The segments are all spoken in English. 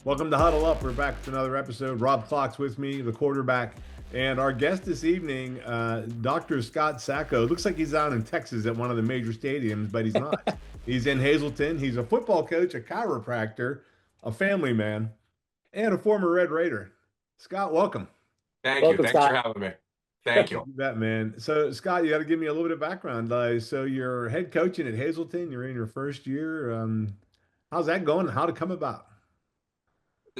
Welcome to Huddle Up. We're back with another episode. Rob Clock's with me, the quarterback. And our guest this evening, Dr. Scott Sacco. Looks like he's out in Texas at one of the major stadiums, but he's not. He's in Hazleton. He's a football coach, a chiropractor, a family man, and a former Red Raider. Scott, welcome. Thank you. Welcome, Thanks for Scott. having me. Thank you. You bet, man. So, Scott, you got to give me a little bit of background. So, you're head coaching at Hazleton. You're in your first year. How's that going? How'd it come about?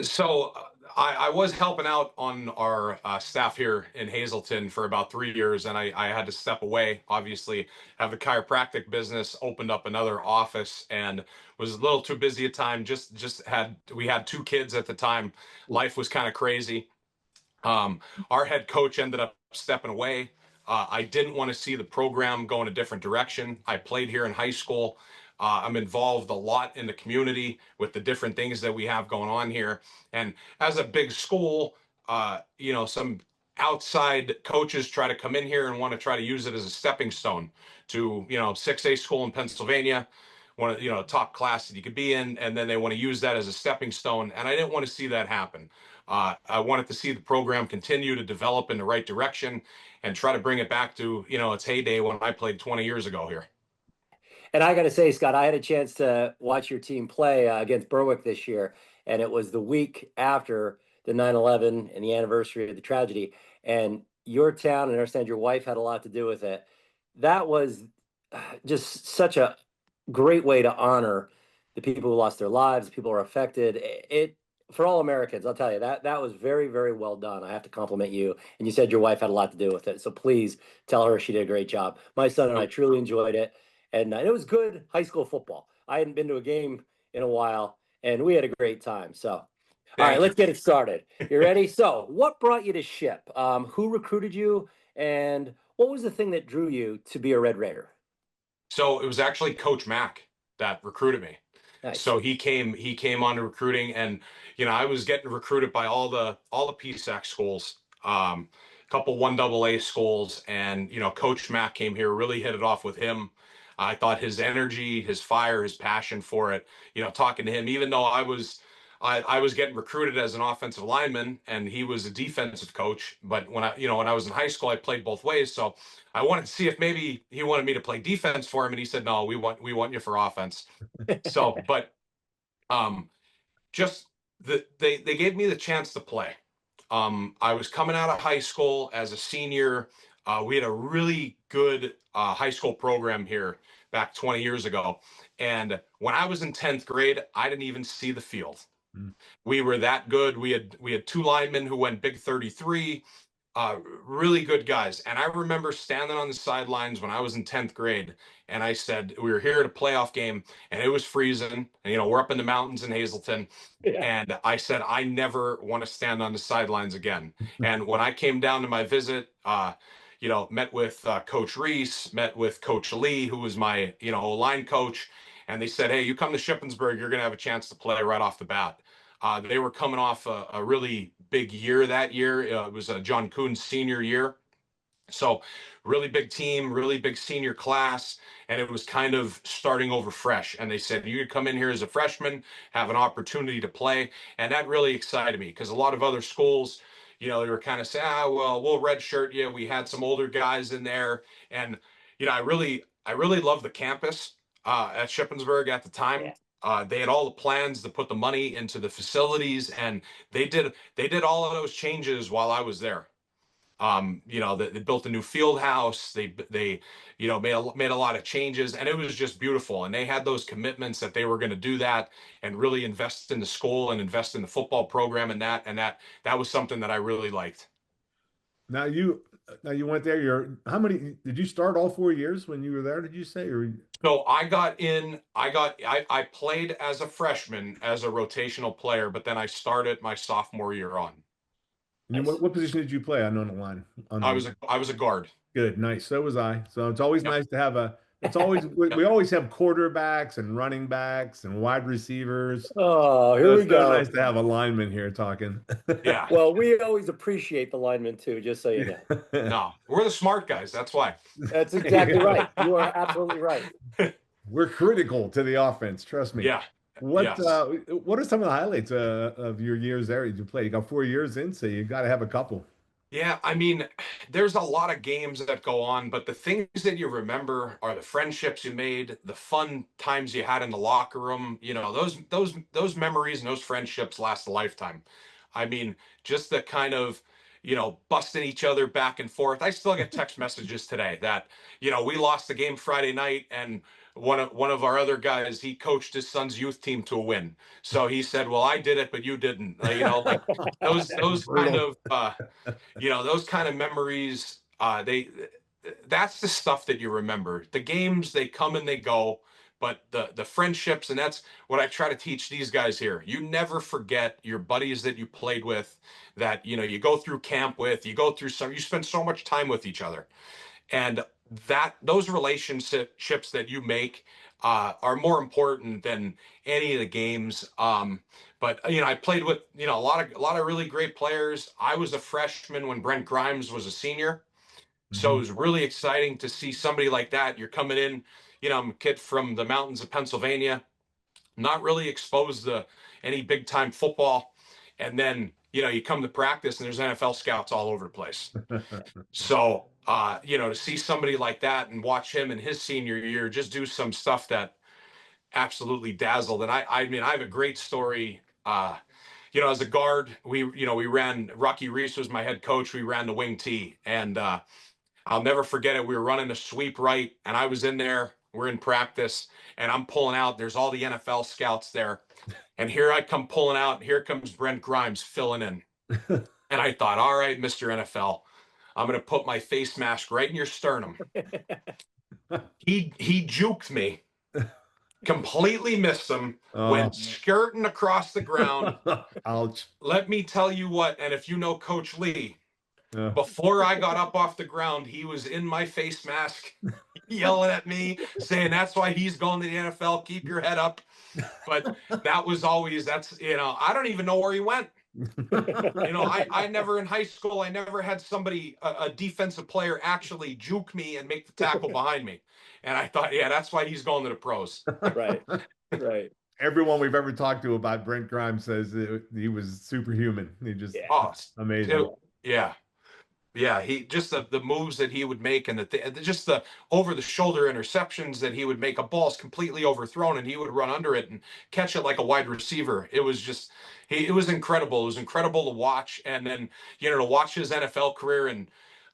So I was helping out on our staff here in Hazleton for about 3 years, and I had to step away. Obviously, have the chiropractic business, opened up another office, and was a little too busy at time. We had two kids at the time. Life was kind of crazy. Our head coach ended up stepping away. I didn't want to see the program go in a different direction. I played here in high school. I'm involved a lot in the community with the different things that we have going on here. And as a big school, some outside coaches try to come in here and want to try to use it as a stepping stone to, 6A school in Pennsylvania, one of, top class that you could be in. And then they want to use that as a stepping stone. And I didn't want to see that happen. I wanted to see the program continue to develop in the right direction and try to bring it back to, its heyday when I played 20 years ago here. And I got to say, Scott, I had a chance to watch your team play against Berwick this year, and it was the week after the 9/11 and the anniversary of the tragedy. And your town, and I understand your wife had a lot to do with it. That was just such a great way to honor the people who lost their lives, the people who are affected. It for all Americans, I'll tell you that was very, very well done. I have to compliment you. And you said your wife had a lot to do with it, so please tell her she did a great job. My son and I truly enjoyed it. And it was good high school football. I hadn't been to a game in a while, and we had a great time. So, all right, let's get it started. You ready? So, what brought you to Ship? Who recruited you, and what was the thing that drew you to be a Red Raider? So it was actually Coach Mack that recruited me. Nice. So he came on to recruiting, and I was getting recruited by all the PSAC schools, couple 1AA schools, and Coach Mack came here, really hit it off with him. I thought his energy, his fire, his passion for it, talking to him, even though I was getting recruited as an offensive lineman and he was a defensive coach. But when I was in high school, I played both ways. So I wanted to see if maybe he wanted me to play defense for him. And he said, no, we want you for offense. So, but they gave me the chance to play. I was coming out of high school as a senior. We had a really good high school program here back 20 years ago. And when I was in 10th grade, I didn't even see the field. We were that good. We had two linemen who went big 33, really good guys. And I remember standing on the sidelines when I was in 10th grade, and I said, we were here at a playoff game, and it was freezing. And, we're up in the mountains in Hazleton. Yeah. And I said, I never want to stand on the sidelines again. And when I came down to my visit, met with Coach Reese, met with Coach Lee, who was my, line coach. And they said, hey, you come to Shippensburg, you're going to have a chance to play right off the bat. They were coming off a really big year that year. It was John Kuhn's senior year. So really big team, really big senior class. And it was kind of starting over fresh. And they said, you could come in here as a freshman, have an opportunity to play. And that really excited me because a lot of other schools, they were kind of saying, well, we'll redshirt you. We had some older guys in there. And, I really loved the campus at Shippensburg at the time. Yeah. They had all the plans to put the money into the facilities, and they did all of those changes while I was there. They built a new field house. They made a lot of changes, and it was just beautiful. And they had those commitments that they were going to do that and really invest in the school and invest in the football program, and that was something that I really liked. Now you went there. How many did you start all 4 years when you were there? Did you say? So I got in. I played as a freshman as a rotational player, but then I started my sophomore year on. And what position did you play on the line? I was a guard. Good, nice. So was I. So it's always nice to have we always have quarterbacks and running backs and wide receivers. Oh, here we go. Nice to have a lineman here talking. Yeah. Well, we always appreciate the linemen too, just so you know. No, we're the smart guys. That's why. That's exactly right. You are absolutely right. We're critical to the offense. Trust me. Yeah. Yes. What are some of the highlights of your years there? You play. You got 4 years in, so you got to have a couple. Yeah, I mean, there's a lot of games that go on, but the things that you remember are the friendships you made, the fun times you had in the locker room. You know, those memories and those friendships last a lifetime. I mean, just the kind of, busting each other back and forth. I still get text messages today that, we lost the game Friday night and one of our other guys, he coached his son's youth team to a win. So he said, "Well, I did it, but you didn't." Like those kind Brutal. of those kind of memories, that's the stuff that you remember. The games, they come and they go, but the friendships, and that's what I try to teach these guys here. You never forget your buddies that you played with, that you go through camp with, you spend so much time with each other, and that those relationships that you make are more important than any of the games. But I played with a lot of really great players. I was a freshman when Brent Grimes was a senior, so it Mhm. was really exciting to see somebody like that. You're coming in, I'm a kid from the mountains of Pennsylvania, not really exposed to any big time football, and then you come to practice and there's NFL scouts all over the place. So, to see somebody like that and watch him in his senior year just do some stuff that absolutely dazzled. And I mean, I have a great story. As a guard, we ran. Rocky Reese was my head coach. We ran the wing T, and I'll never forget it. We were running a sweep right, and I was in there. We're in practice, and I'm pulling out. There's all the NFL scouts there, and here I come pulling out. Here comes Brent Grimes filling in. And I thought, all right, Mr. NFL, I'm going to put my face mask right in your sternum. He juked me, completely missed him, went Oh, skirting across the ground. ouch. Let me tell you what, and if you know Coach Lee, Yeah. before I got up off the ground, he was in my face mask, yelling at me, saying that's why he's going to the NFL. Keep your head up. But I don't even know where he went. I never in high school, I never had somebody, a defensive player, actually juke me and make the tackle behind me. And I thought, yeah, that's why he's going to the pros. Right. Right. Everyone we've ever talked to about Brent Grimes says that he was superhuman. He just Yeah. Oh, amazing. yeah. Yeah, he just the moves that he would make, and just the over the shoulder interceptions that he would make. A ball's completely overthrown and he would run under it and catch it like a wide receiver. It was just it was incredible. It was incredible to watch, and then to watch his NFL career. And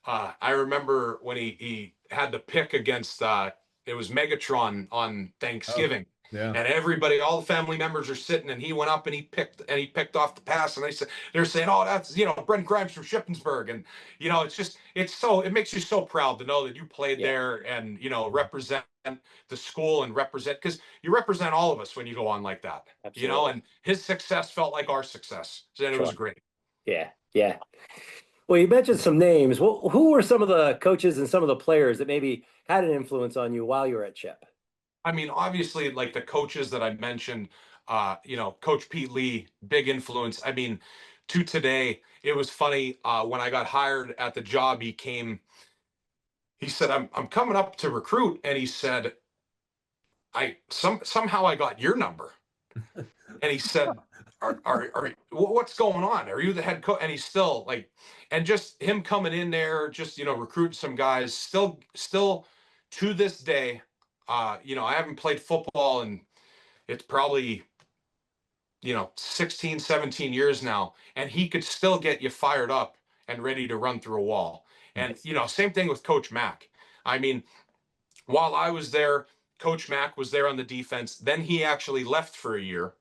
I remember when he had the pick against it was Megatron on Oh, Thanksgiving, yeah. and everybody, all the family members are sitting, and he went up and he picked off the pass, and they're saying, "Oh, that's Brent Grimes from Shippensburg," and it makes you so proud to know that you played Yeah. there and represent the school and represent, because you represent all of us when you go on like that. Absolutely. And his success felt like our success, and it was Sure. great. Yeah. Yeah. Well, you mentioned some names. Well, who were some of the coaches and some of the players that maybe had an influence on you while you were at Chip? I mean, obviously, like the coaches that I mentioned, Coach Pete Lee, big influence. I mean, to today, it was funny. When I got hired at the job, he said, I'm coming up to recruit. And he said, somehow I got your number. And he said, what's going on? Are you the head coach? And he's still like, and just him coming in there, just, recruiting some guys, still to this day, I haven't played football and it's probably 16, 17 years now, and he could still get you fired up and ready to run through a wall. And Nice. same thing with Coach Mack. I mean, while I was there, Coach Mack was there on the defense. Then he actually left for a year,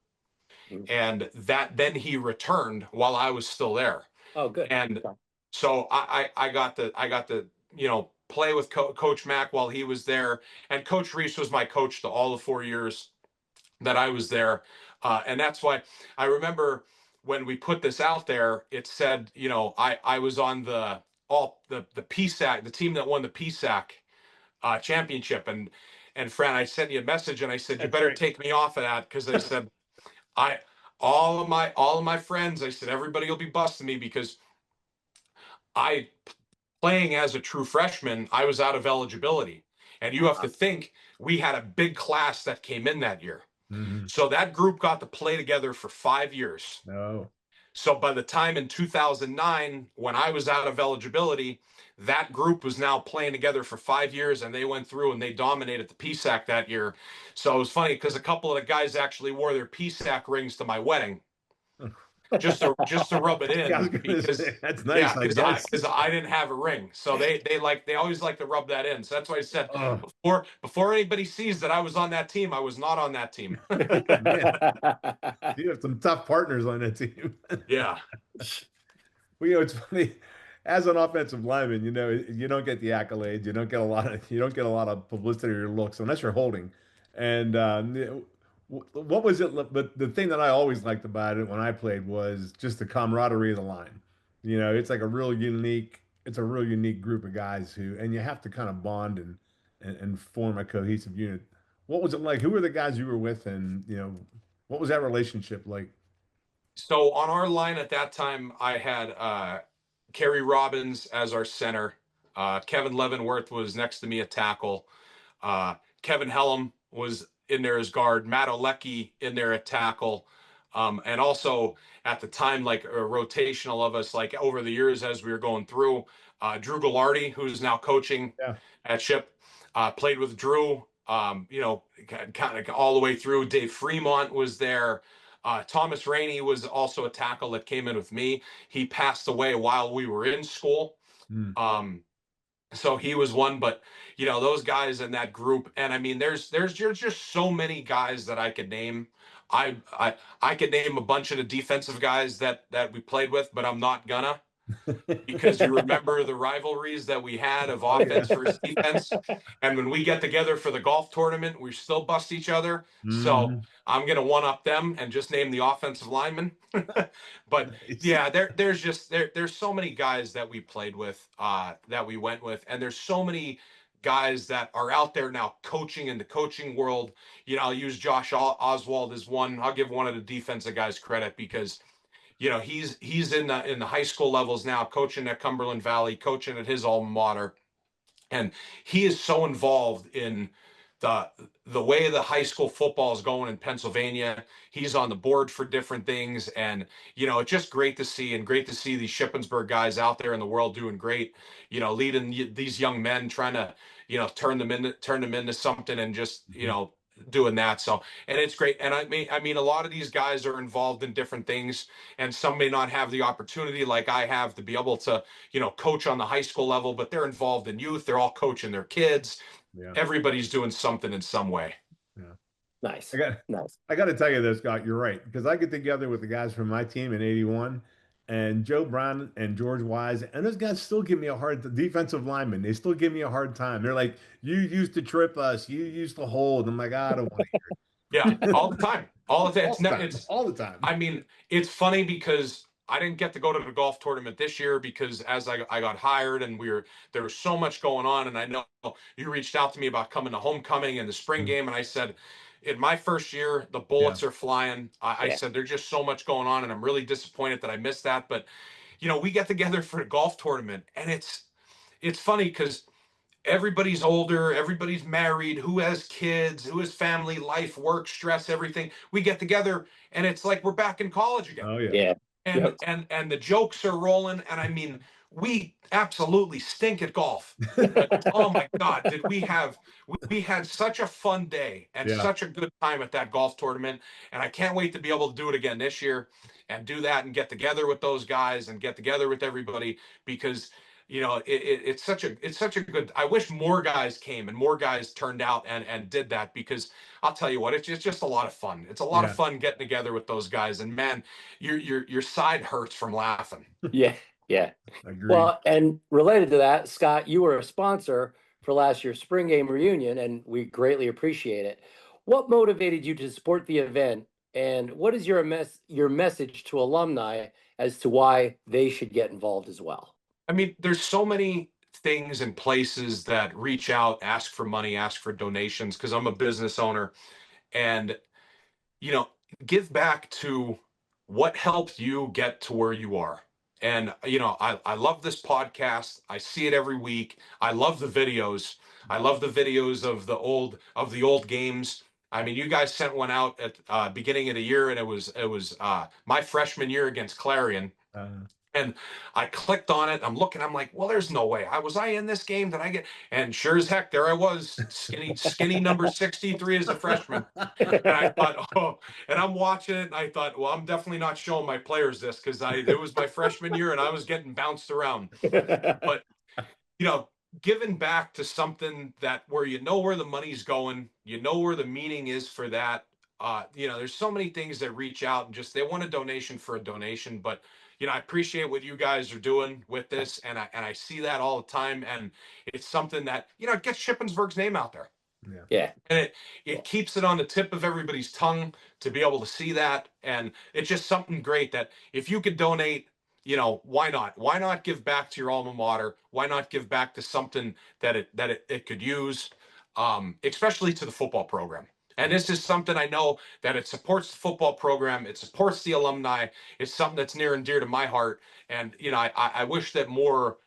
Mhm. and then he returned while I was still there. Oh, good. And Okay. so I got to play with Coach Mack while he was there, and Coach Reese was my coach to all the 4 years that I was there. And that's why I remember when we put this out there, it said, I was on the PSAC, the team that won the PSAC championship. And Fran, I sent you a message and I said, you That's better great. take me off of that, because I said, I all of my friends, I said, everybody will be busting me, because I playing as a true freshman, I was out of eligibility. And you have to think, we had a big class that came in that year. Mhm. So that group got to play together for 5 years. No. So by the time in 2009, when I was out of eligibility, that group was now playing together for 5 years, and they went through and they dominated the PSAC that year. So it was funny because a couple of the guys actually wore their PSAC rings to my wedding, just to rub it Yeah, I was in, gonna because say that's nice, yeah, I guess. because I didn't have a ring, so they always like to rub that in. So that's why I said Oh before anybody sees that I was on that team, I was not on that team. man, you have some tough partners on that team. Yeah. Well, it's funny. As an offensive lineman, you don't get the accolades. You don't get a lot of publicity or looks unless you're holding. And what was it? But the thing that I always liked about it when I played was just the camaraderie of the line. It's like it's a real unique group of guys and you have to kind of bond and form a cohesive unit. What was it like? Who were the guys you were with, and what was that relationship like? So on our line at that time, I had Kerry Robbins as our center. Kevin Leavenworth was next to me at tackle. Uh, Kevin Hellam was in there as guard. Matt Olecki in there at tackle. And also at the time, like a rotational of us, like over the years as we were going through, Drew Gallardi, who's now coaching Yeah. at Ship, played with Drew, kind of all the way through. Dave Fremont was there. Thomas Rainey was also a tackle that came in with me. He passed away while we were in school. Hmm. So he was one, but those guys in that group, and I mean, there's just so many guys that I could name. I could name a bunch of the defensive guys that we played with, but I'm not gonna, because you remember the rivalries that we had of Oh yeah. offense versus defense. And when we get together for the golf tournament, we still bust each other. So Hmm. I'm going to one up them and just name the offensive lineman. But Nice. yeah, there's so many guys that we played with, that we went with. And there's so many guys that are out there now coaching in the coaching world. I'll use Josh Oswald as one. I'll give one of the defensive guys credit because he's in the high school levels now, coaching at Cumberland Valley, coaching at his alma mater, and he is so involved in the the way the high school football is going in Pennsylvania. He's on the board for different things, and it's just great to see, and great to see these Shippensburg guys out there in the world doing great. Leading these young men, trying to turn them into something, and just doing that. So, and it's great. And I mean, a lot of these guys are involved in different things, and some may not have the opportunity like I have to be able to coach on the high school level, but they're involved in youth. They're all coaching their kids. Yeah. Everybody's doing something in some way. Yeah. Nice. I got Nice. I got to tell you this, Scott. You're right, because I get together with the guys from my team in '81, and Joe Brown and George Wise, and those guys still give me a hard defensive lineman. They still give me a hard time. They're like, "You used to trip us. You used to hold." I'm like, I don't want Yeah, to hear all the it. time. All of it. All It's the not. time. It's. All the time. I mean, it's funny because I didn't get to go to the golf tournament this year because as I got hired, and there was so much going on, and I know you reached out to me about coming to homecoming and the spring game, and I said, in my first year, the Yeah. bullets are flying. I said there's just so much going on, and I'm really disappointed that I missed that. But we get together for the golf tournament, and it's funny because everybody's older, everybody's married, who has kids, who has family, life, work, stress, everything. We get together and it's like we're back in college again. Oh yeah. Yeah. And Yep. and the jokes are rolling. And I mean, we absolutely stink at golf. But oh my God, did we had such a fun day and Yeah. such a good time at that golf tournament. And I can't wait to be able to do it again this year and do that and get together with those guys and get together with everybody because it's such a good. I wish more guys came and more guys turned out and did that because I'll tell you what, it's just a lot of fun. It's a lot of Yeah. fun getting together with those guys, and man, your side hurts from laughing. Yeah. Yeah. Agreed. Well, and related to that, Scott, you were a sponsor for last year's spring game reunion, and we greatly appreciate it. What motivated you to support the event, and what is your message to alumni as to why they should get involved as well? I mean, there's so many things and places that reach out, ask for money, ask for donations because I'm a business owner, and you know, give back to what helped you get to where you are. And I love this podcast. I see it every week. I love the videos. I love the videos of the old games. I mean, you guys sent one out at beginning of the year, and it was my freshman year against Clarion. And I clicked on it. I'm looking. I'm like, well, there's no way. Was I in this game? Did I get? And sure as heck, there I was, skinny number 63 as a freshman. And I thought, oh, and I'm watching it, and I thought, well, I'm definitely not showing my players this because it was my freshman year, and I was getting bounced around. But giving back to something that where where the money's going, where the meaning is for that. There's so many things that reach out and just they want a donation for a donation, but I appreciate what you guys are doing with this, and I see that all the time, and it's something that it gets Shippensburg's name out there. Yeah. And it keeps it on the tip of everybody's tongue to be able to see that, and it's just something great that if you could donate, why not? Why not give back to your alma mater? Why not give back to something that it could use, especially to the football program? And this is something I know that it supports the football program. It supports the alumni. It's something that's near and dear to my heart. And I wish that more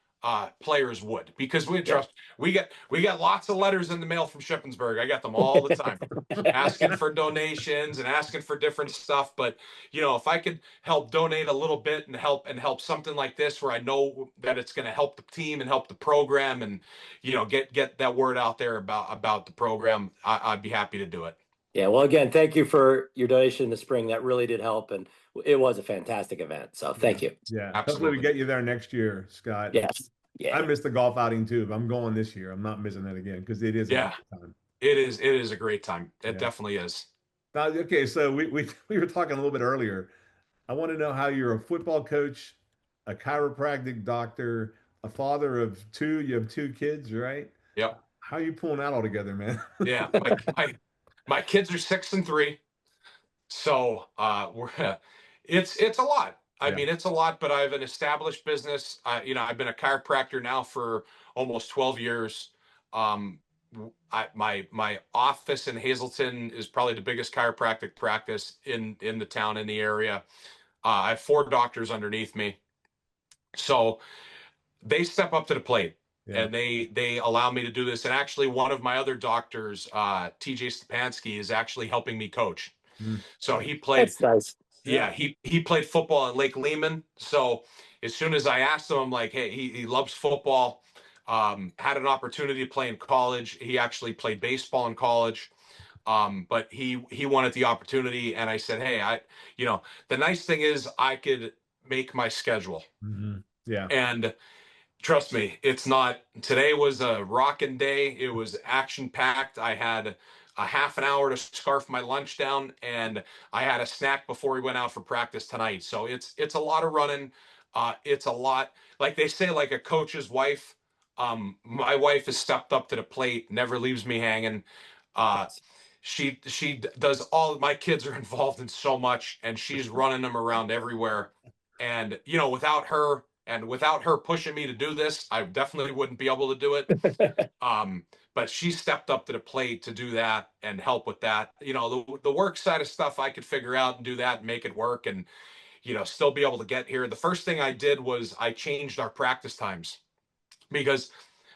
players would, because we get lots of letters in the mail from Shippensburg. I get them all the time, asking for donations and asking for different stuff. But if I could help donate a little bit and help something like this, where I know that it's going to help the team and help the program, and get that word out there about the program, I'd be happy to do it. Yeah, well, again, thank you for your donation in the spring. That really did help, and it was a fantastic event. So thank you. Yeah, absolutely. Hopefully we get you there next year, Scott. Yes. Yeah. I missed the golf outing too, but I'm going this year. I'm not missing it again because it is a great time. It is a great time. It definitely is. Now, okay, so we were talking a little bit earlier. I want to know how you're a football coach, a chiropractic doctor, a father of two. You have two kids, right? Yep. How are you pulling that all together, man? Yeah, my kids are 6 and 3, so it's a lot. I mean, it's a lot, but I have an established business. I've been a chiropractor now for almost 12 years. My office in Hazleton is probably the biggest chiropractic practice in the town, in the area. I have 4 doctors underneath me, so they step up to the plate. Yeah. And they allow me to do this. And actually, one of my other doctors, TJ Stepanski, is actually helping me coach. So he played. That's nice. Yeah, he played football at Lake Lehman. So as soon as I asked him, I'm like, hey, he loves football. Had an opportunity to play in college. He actually played baseball in college. But he wanted the opportunity, and I said, hey, the nice thing is I could make my schedule. Yeah. And trust me, it's not. Today was a rocking day. It was action packed. I had a half an hour to scarf my lunch down, and I had a snack before we went out for practice tonight. So it's a lot of running. It's a lot, like they say, like a coach's wife. My wife has stepped up to the plate, never leaves me hanging. She does all. My kids are involved in so much, and she's running them around everywhere. And without her. And without her pushing me to do this, I definitely wouldn't be able to do it. But she stepped up to the plate to do that and help with that. The work side of stuff I could figure out and do that and make it work, and still be able to get here. The first thing I did was I changed our practice times, because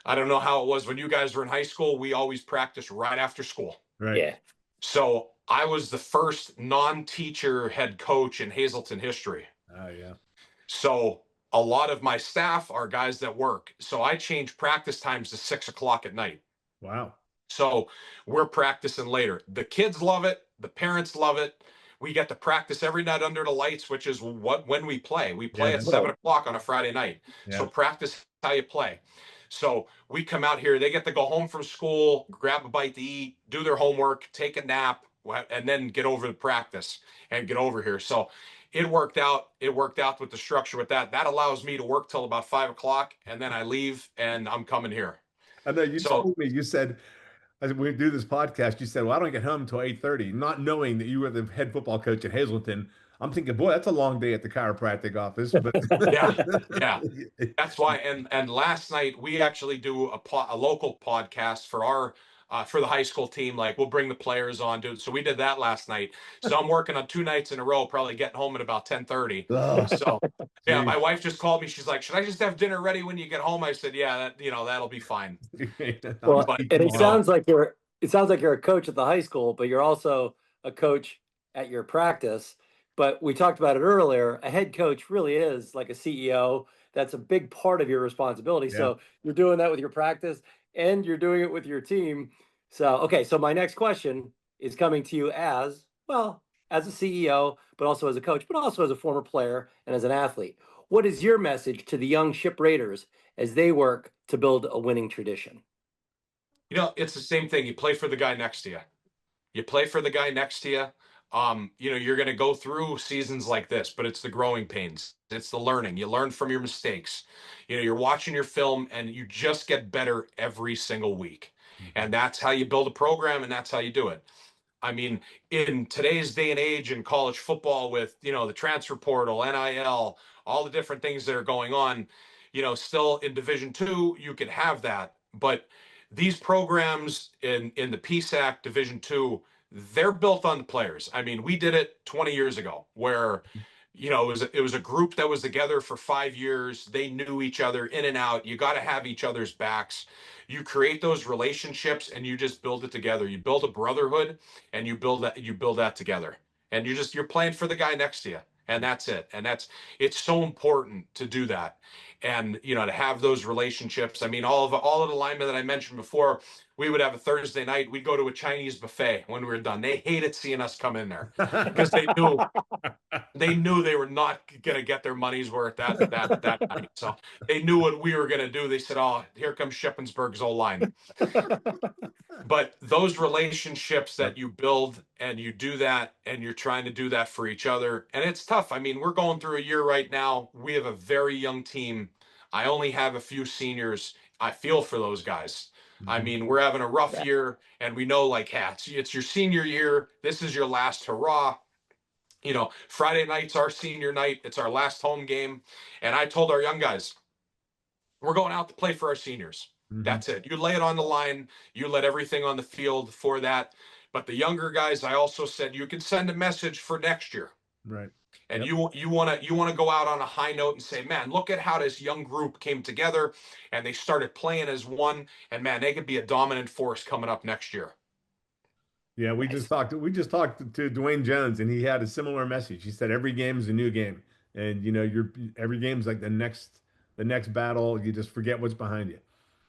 I don't know how it was when you guys were in high school. We always practiced right after school. Right. Yeah. So I was the first non-teacher head coach in Hazleton history. Oh, yeah. So a lot of my staff are guys that work. So I changed practice times to 6 o'clock at night. Wow. So we're practicing later. The kids love it. The parents love it. We get to practice every night under the lights, which is when we play. We play at 7 o'clock on a Friday night. Yeah. So practice how you play. So we come out here. They get to go home from school, grab a bite to eat, do their homework, take a nap, and then get over to practice and get over here. So it worked out. It worked out with the structure with that. That allows me to work till about 5 o'clock, and then I leave and I'm coming here. I know you told me, you said, as we do this podcast, you said, well, I don't get home until 8:30, not knowing that you were the head football coach at Hazleton. I'm thinking, boy, that's a long day at the chiropractic office. But yeah. That's why. And last night we actually do a local podcast for the high school team. Like, we'll bring the players on, dude. So we did that last night. So I'm working on 2 nights in a row, probably getting home at about 10:30. Oh, so yeah, my wife just called me. She's like, should I just have dinner ready when you get home? I said, yeah, that'll be fine. Well, and it sounds like it sounds like you're a coach at the high school, but you're also a coach at your practice. But we talked about it earlier. A head coach really is like a CEO. That's a big part of your responsibility. Yeah. So you're doing that with your practice and you're doing it with your team. So, okay. So my next question is coming to you as well, as a CEO, but also as a coach, but also as a former player and as an athlete. What is your message to the young ship raiders as they work to build a winning tradition? You know, it's the same thing. You play for the guy next to you. You play for the guy next to you. You know, you're going to go through seasons like this, but it's the growing pains. It's the learning. You learn from your mistakes. You know, you're watching your film and you just get better every single week. Mhm. And that's how you build a program and that's how you do it. I mean, in today's day and age in college football with, you know, the transfer portal, NIL, all the different things that are going on, you know, still in Division 2, you could have that. But these programs in the PSAC Division 2, they're built on the players. I mean, we did it 20 years ago where, you know, it was a group that was together for 5 years. They knew each other in and out. You got to have each other's backs. You create those relationships and you just build it together. You build a brotherhood and you build that together. And you're playing for the guy next to you. And that's it. And it's so important to do that. And you know, to have those relationships. I mean, all of the linemen that I mentioned before, we would have a Thursday night, we'd go to a Chinese buffet when we were done. They hated seeing us come in there because they knew they were not going to get their money's worth that night. So they knew what we were going to do. They said, "Oh, here comes Shippensburg's old line." But those relationships Yep. that you build and you do that and you're trying to do that for each other, and it's tough. I mean, we're going through a year right now. We have a very young team. I only have a few seniors. I feel for those guys. I Mhm. mean, we're having a rough Yeah. year, and we know, like, it's your senior year. This is your last hurrah. You know, Friday night's our senior night. It's our last home game. And I told our young guys, we're going out to play for our seniors. Mhm. That's it. You lay it on the line. You let everything on the field for that. But the younger guys, I also said you can send a message for next year. Right. And Yep. you want to go out on a high note and say, man, look at how this young group came together and they started playing as one. And man, they could be a dominant force coming up next year. Yeah, Nice. we just talked to Dwayne Jones and he had a similar message. He said every game is a new game. And you know, every game's like the next battle. You just forget what's behind you.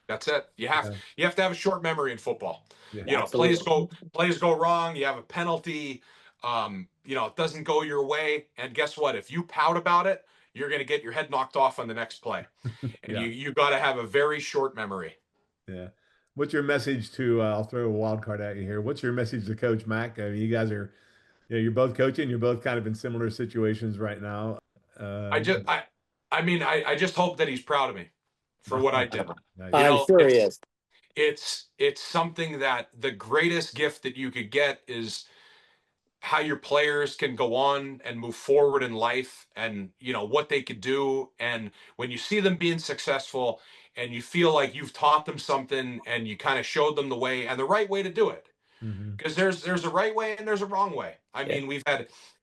That's it. You have Yeah. you have to have a short memory in football. Yeah. You know, Absolutely. plays go wrong. You have a penalty. You know, it doesn't go your way. And guess what? If you pout about it, you're going to get your head knocked off on the next play. And Yeah. you got to have a very short memory. Yeah. What's your message to I'll throw a wild card at you here. What's your message to Coach Mack? I mean, you guys are, you know, you're both coaching, you're both kind of in similar situations right now. I Uh, just I mean, I just hope that he's proud of me for what I did. You nice. I'm know, sure he it's is. it's something that the greatest gift that you could get is how your players can go on and move forward in life and you know what they could do, and when you see them being successful and you feel like you've taught them something and you kind of showed them the way and the right way to do it, Hmm. because there's a right way and there's a wrong way. I Yeah. mean,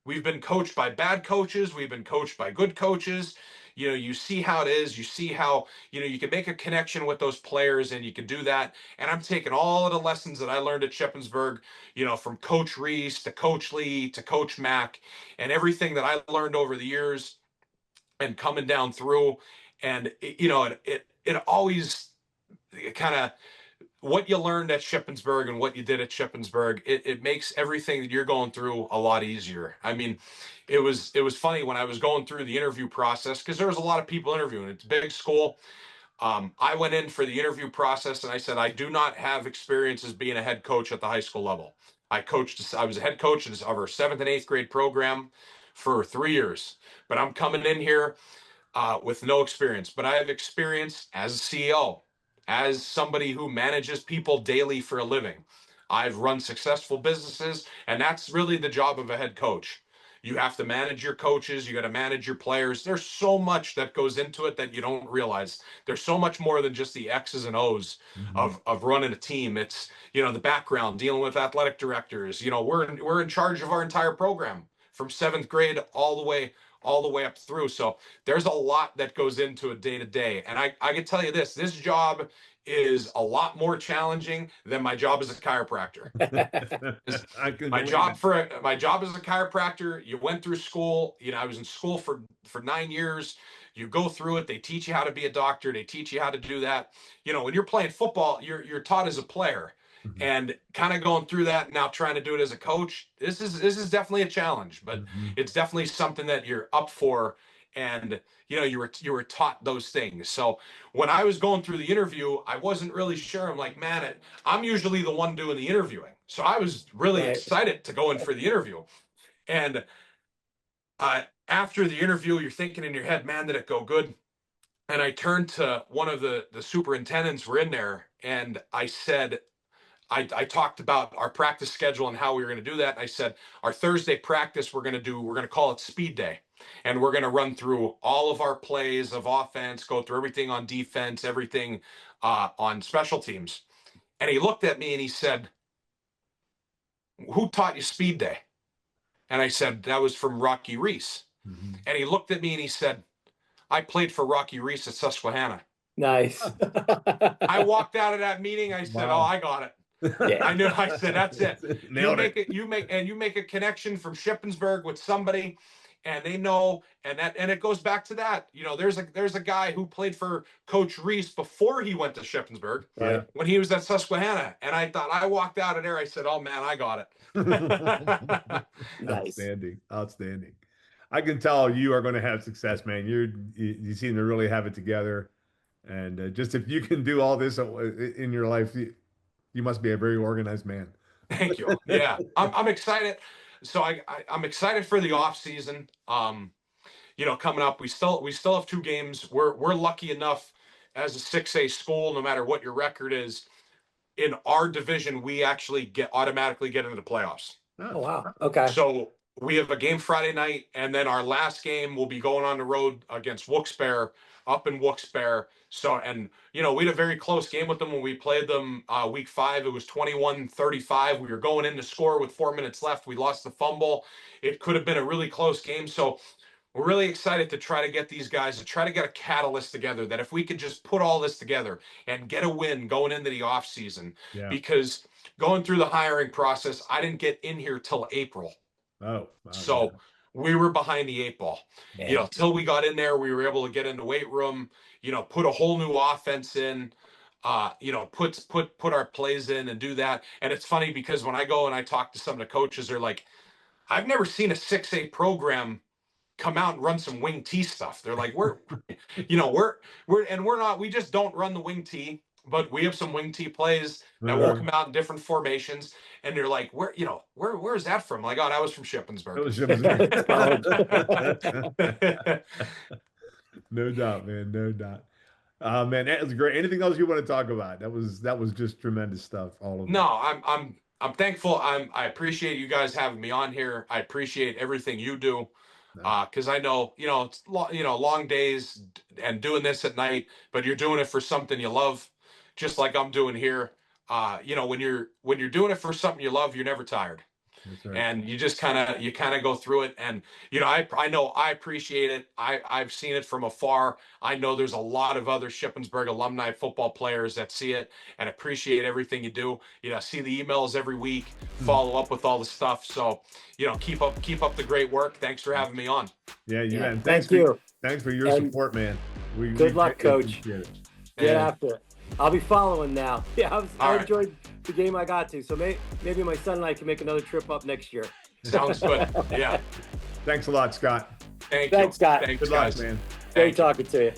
we've been coached by bad coaches, we've been coached by good coaches. You know, you see how it is, you see how, you know, you can make a connection with those players and you can do that. And I'm taking all of the lessons that I learned at Shippensburg, you know, from Coach Reese to Coach Lee to Coach Mack, and everything that I learned over the years and coming down through. And you know, it always kind of, what you learned at Shippensburg and what you did at Shippensburg, it makes everything that you're going through a lot easier. I mean, it was funny when I was going through the interview process because there was a lot of people interviewing. It's a big school. I went in for the interview process and I said I do not have experience as being a head coach at the high school level. I was a head coach of our seventh and eighth grade program for 3 years, but I'm coming in here with no experience, but I have experience as a CEO, as somebody who manages people daily for a living. I've run successful businesses, and that's really the job of a head coach. You have to manage your coaches, you got to manage your players. There's so much that goes into it that you don't realize. There's so much more than just the X's and O's Hmm. of running a team. It's, you know, the background, dealing with athletic directors. You know, we're in charge of our entire program from seventh grade all the way up through. So there's a lot that goes into a day to day. And I can tell you this job is a lot more challenging than my job as a chiropractor. I can My believe job it. my job as a chiropractor, you went through school, I was in school for 9 years. You go through it, they teach you how to be a doctor, they teach you how to do that. When you're playing football, you're taught as a player. Mhm. And kind of going through that now, trying to do it as a coach, this is definitely a challenge, but Mhm. it's definitely something that you're up for. And you were taught those things. So when I was going through the interview, I wasn't really sure. I'm like, man, I'm usually the one doing the interviewing, so I was really Right. excited to go in for the interview. And after the interview, you're thinking in your head, man, did it go good? And I turned to one of the superintendents were in there, and I said, I talked about our practice schedule and how we were going to do that. I said, our Thursday practice, we're going to call it speed day. And we're going to run through all of our plays of offense, go through everything on defense, everything on special teams. And he looked at me and he said, who taught you speed day? And I said, that was from Rocky Reese. Mhm. And he looked at me and he said, I played for Rocky Reese at Susquehanna. Nice. I walked out of that meeting. I said, oh, Wow. I got it. Yeah. I knew. I said, that's it. Nailed it. You make a connection from Shippensburg with somebody, and they know, and it goes back to that. There's a guy who played for Coach Reese before he went to Shippensburg, Yeah. when he was at Susquehanna, and I thought, I walked out of there. I said, oh man, I got it. Nice. Outstanding. Outstanding. I can tell you are going to have success, man. You seem to really have it together. And just if you can do all this in your life, you must be a very organized man. Thank you. Yeah, I'm excited. So I'm excited for the off season. Coming up, we still have 2 games. We're lucky enough as a 6A school, no matter what your record is, in our division, we actually automatically get into the playoffs. Oh, wow. Okay. So we have a game Friday night, and then our last game will be going on the road against Wilkes-Barre, up in Wilkes-Barre. So, and we had a very close game with them when we played them week 5. It was 21-35. We were going in to score with 4 minutes left. We lost the fumble. It could have been a really close game. So we're really excited to try to get these guys to try to get a catalyst together, that if we could just put all this together and get a win going into the off season, Yeah. because going through the hiring process, I didn't get in here till April. Oh, wow, So we were behind the 8 ball. Yeah. Till we got in there, we were able to get in the weight room, put a whole new offense in, put our plays in and do that. And it's funny because when I go and I talk to some of the coaches, they're like, I've never seen a 6A program come out and run some wing T stuff. They're like, we're not, we just don't run the wing T, but we have some wing T plays that will come out in different formations. And they're like, where's that from? Like, oh, that was from Shippensburg. It was No doubt, man. No doubt. Man, that was great. Anything else you want to talk about? That was just tremendous stuff. All of it. No, I'm thankful. I appreciate you guys having me on here. I appreciate everything you do. Because I know, it's long days and doing this at night, but you're doing it for something you love, just like I'm doing here. When you're doing it for something you love, you're never tired. That's right. And you just kind of go through it. And, I know I appreciate it. I've seen it from afar. I know there's a lot of other Shippensburg alumni football players that see it and appreciate everything you do. See the emails every week, follow up with all the stuff. So, keep up the great work. Thanks for having me on. Yeah, you Yeah. man. Thank you. Thanks for your And support, man. good luck, Coach. appreciate it. Get And- after it. I'll be following now. Yeah, All I right. enjoyed the game I got to. So maybe my son and I can make another trip up next year. Sounds good. Yeah. Thanks a lot, Scott. Thank you. Thanks, Scott. Thanks, Good luck, guys. man. Great Thank you. talking to you.